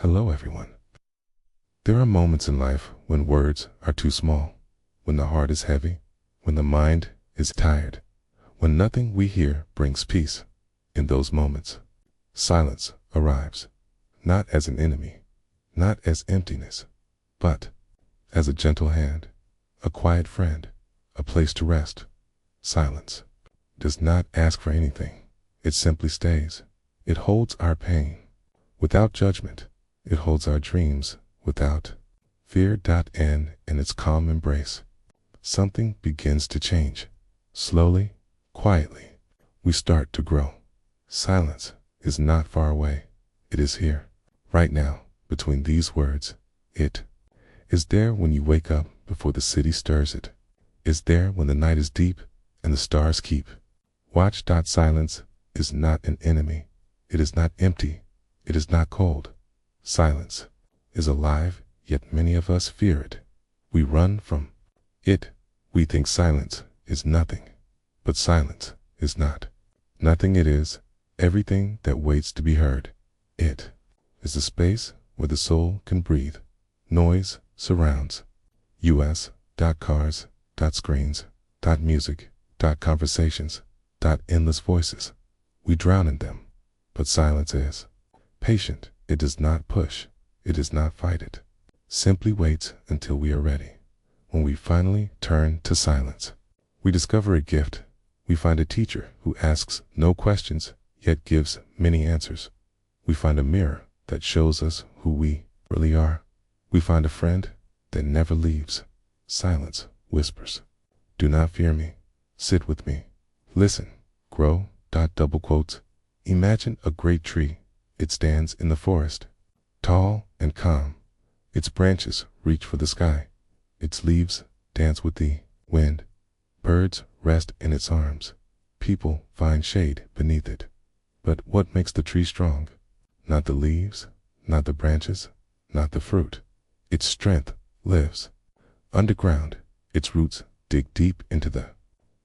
Hello, everyone. There are moments in life when words are too small, when the heart is heavy, when the mind is tired, when nothing we hear brings peace. In those moments, silence arrives, not as an enemy, not as emptiness, but as a gentle hand, a quiet friend, a place to rest. Silence does not ask for anything. It simply stays. It holds our pain without judgment. It holds our dreams without fear. And in its calm embrace, something begins to change. Slowly, quietly, we start to grow. Silence is not far away. It is here, right now, between these words. It is there when you wake up before the city stirs it. Is there when the night is deep and the stars keep watch. Silence is not an enemy. It is not empty. It is not cold. Silence is alive, yet many of us fear it. We run from it. We think silence is nothing, but silence is not nothing. It is everything that waits to be heard. It is the space where the soul can breathe. Noise surrounds us. Cars, screens, music, conversations, endless voices. We drown in them, but silence is patient. It does not push. It does not fight it. Simply waits until we are ready. When we finally turn to silence, we discover a gift. We find a teacher who asks no questions, yet gives many answers. We find a mirror that shows us who we really are. We find a friend that never leaves. Silence whispers, "Do not fear me. Sit with me. Listen. Grow." Double quotes. Imagine a great tree. It stands in the forest, tall and calm. Its branches reach for the sky. Its leaves dance with the wind. Birds rest in its arms. People find shade beneath it. But what makes the tree strong? Not the leaves, not the branches, not the fruit. Its strength lives underground. Its roots dig deep into the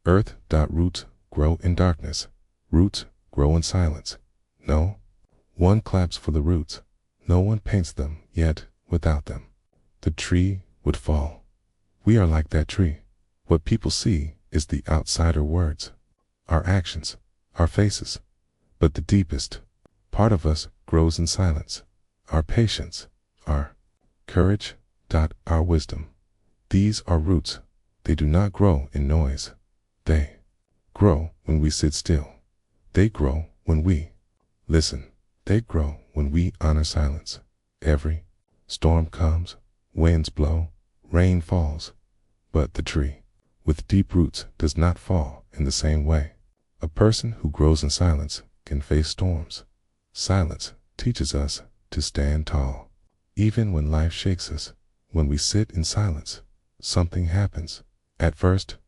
earth. Roots grow in darkness. Roots grow in silence. No one claps for the roots. No one paints them, yet without them, the tree would fall. We are like that tree. What people see is the outsider words, our actions, our faces. But the deepest part of us grows in silence. Our patience, our courage, our wisdom. These are roots. They do not grow in noise. They grow when we sit still. They grow when we listen. They grow when we honor silence. Every storm comes, winds blow, rain falls, but the tree with deep roots does not fall in the same way. A person who grows in silence can face storms. Silence teaches us to stand tall. Even when life shakes us, when we sit in silence, something happens. At first,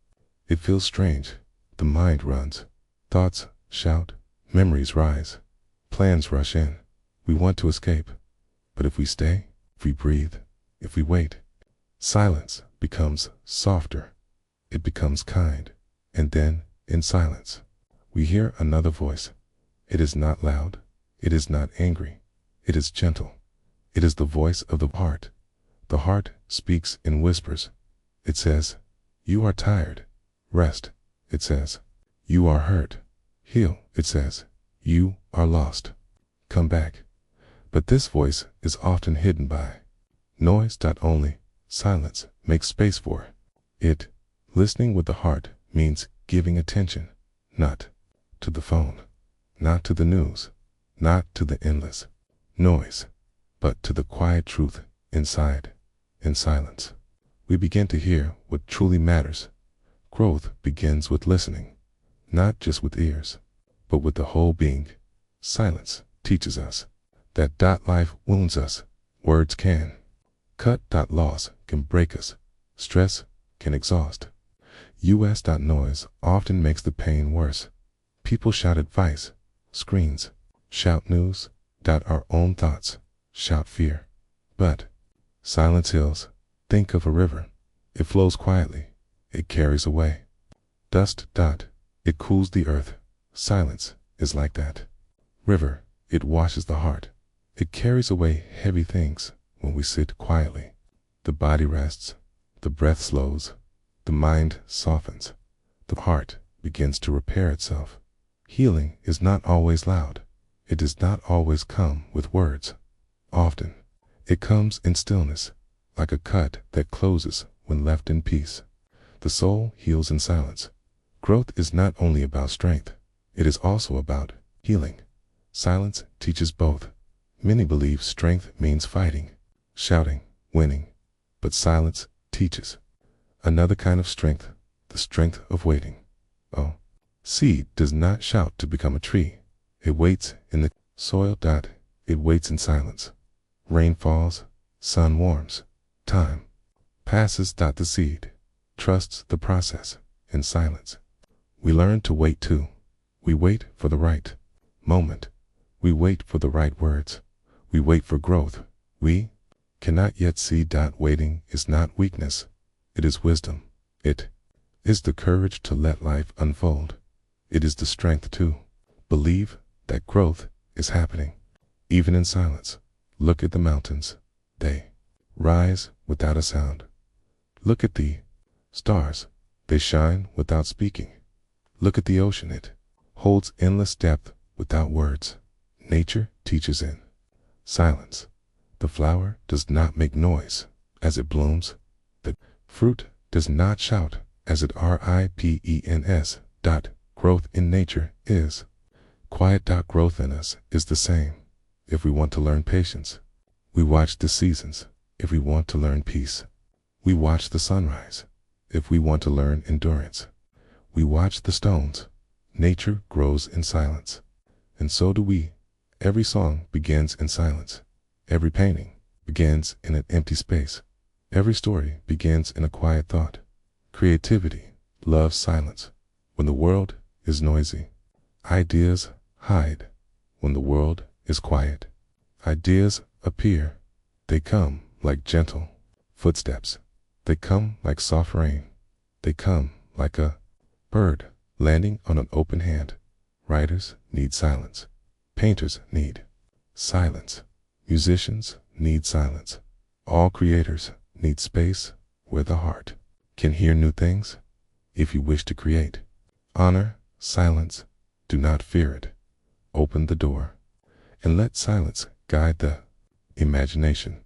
it feels strange. The mind runs. Thoughts shout. Memories rise. Plans rush in. We want to escape. But if we stay, if we breathe, if we wait, silence becomes softer. It becomes kind. And then, in silence, we hear another voice. It is not loud. It is not angry. It is gentle. It is the voice of the heart. The heart speaks in whispers. It says, "You are tired. Rest." It says, "You are hurt. Heal." It says, "You are lost. Come back." But this voice is often hidden by noise. Only silence makes space for it. Listening with the heart means giving attention, not to the phone, not to the news, not to the endless noise, but to the quiet truth inside. In silence, we begin to hear what truly matters. Growth begins with listening, not just with ears, but with the whole being. Silence teaches us that life wounds us. Words can cut. Loss can break us. Stress can exhaust. Noise often makes the pain worse. People shout advice. Screens shout news. Our own thoughts shout fear. But silence heals. Think of a river. It flows quietly. It carries away dust. It cools the earth. Silence is like that river. It washes the heart. It carries away heavy things when we sit quietly. The body rests, the breath slows, the mind softens, the heart begins to repair itself. Healing is not always loud. It does not always come with words. Often, it comes in stillness, like a cut that closes when left in peace. The soul heals in silence. Growth is not only about strength, it is also about healing. Silence teaches both. Many believe strength means fighting, shouting, winning, but silence teaches another kind of strength, the strength of waiting. Oh, seed does not shout to become a tree. It waits in the soil. It waits in silence. Rain falls, sun warms, time passes. The seed trusts the process in silence. We learn to wait too. We wait for the right moment. We wait for the right words. We wait for growth. We cannot yet see. Waiting is not weakness. It is wisdom. It is the courage to let life unfold. It is the strength to believe that growth is happening, even in silence. Look at the mountains. They rise without a sound. Look at the stars. They shine without speaking. Look at the ocean. It holds endless depth without words. Nature teaches in silence. The flower does not make noise as it blooms. The fruit does not shout as it rips. Growth in nature is quiet. Growth in us is the same. If we want to learn patience, we watch the seasons. If we want to learn peace, we watch the sunrise. If we want to learn endurance, we watch the stones. Nature grows in silence, and so do we. Every song begins in silence. Every painting begins in an empty space. Every story begins in a quiet thought. Creativity loves silence. When the world is noisy, ideas hide. When the world is quiet, ideas appear. They come like gentle footsteps. They come like soft rain. They come like a bird landing on an open hand. Writers need silence. Painters need silence. Musicians need silence. All creators need space where the heart can hear new things. If you wish to create, honor silence. Do not fear it. Open the door and let silence guide the imagination.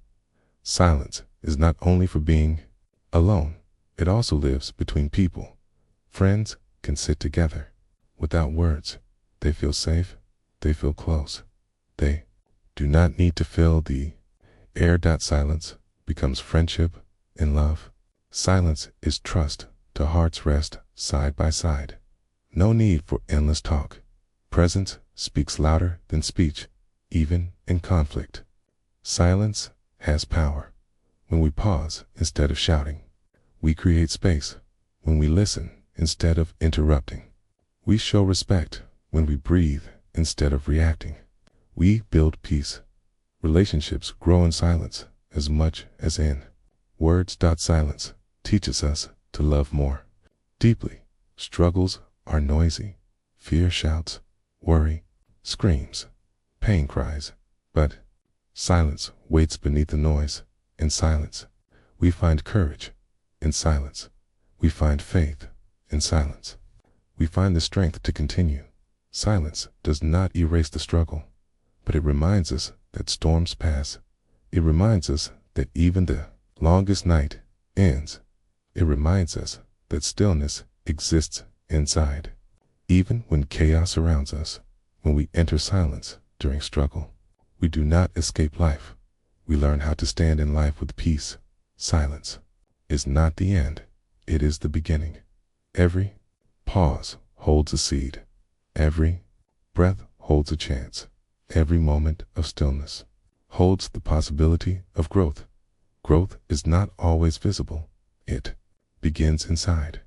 Silence is not only for being alone. It also lives between people. Friends can sit together without words. They feel safe. They feel close. They do not need to fill the air. Silence becomes friendship and love. Silence is trust. To hearts rest side by side. No need for endless talk. Presence speaks louder than speech, even in conflict. Silence has power. When we pause instead of shouting, we create space. When we listen instead of interrupting, we show respect. When we breathe instead of reacting, we build peace. Relationships grow in silence as much as in words. Silence teaches us to love more deeply. Struggles are noisy. Fear shouts, worry screams, pain cries, but silence waits beneath the noise. In silence, we find courage. In silence, we find faith. In silence, we find the strength to continue. Silence does not erase the struggle, but it reminds us that storms pass. It reminds us that even the longest night ends. It reminds us that stillness exists inside. Even when chaos surrounds us, when we enter silence during struggle, we do not escape life. We learn how to stand in life with peace. Silence is not the end. It is the beginning. Every pause holds a seed. Every breath holds a chance. Every moment of stillness holds the possibility of growth. Growth is not always visible. It begins inside.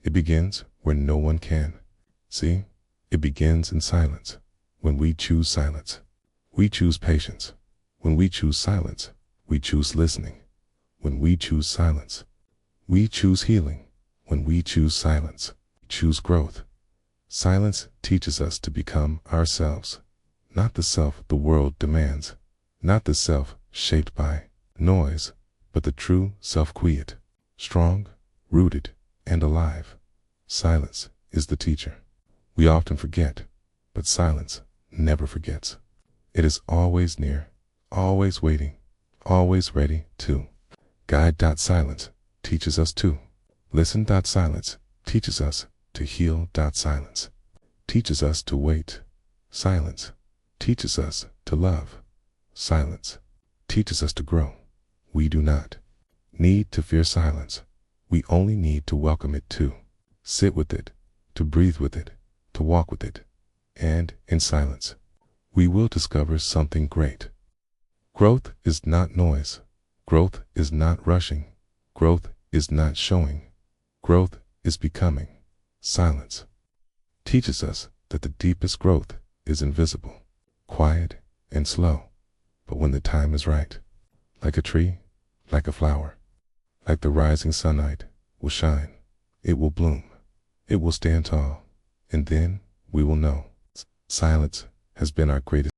It begins where no one can see. It begins in silence. When we choose silence, we choose patience. When we choose silence, we choose listening. When we choose silence, we choose healing. When we choose silence, we choose growth. Silence teaches us to become ourselves, not the self the world demands. Not the self shaped by noise, but the true self quiet, strong, rooted, and alive. Silence is the teacher. We often forget, but silence never forgets. It is always near, always waiting, always ready to guide. Silence teaches us to listen. Silence teaches us to heal. Silence teaches us to wait. Silence teaches us to love. Silence teaches us to grow. We do not need to fear silence. We only need to welcome it, to sit with it, to breathe with it, to walk with it. And in silence, we will discover something great. Growth is not noise. Growth is not rushing. Growth is not showing. Growth is becoming. Silence teaches us that the deepest growth is invisible, quiet, and slow. But when the time is right, like a tree, like a flower, like the rising sunlight, will shine, it will bloom, it will stand tall, and then we will know silence has been our greatest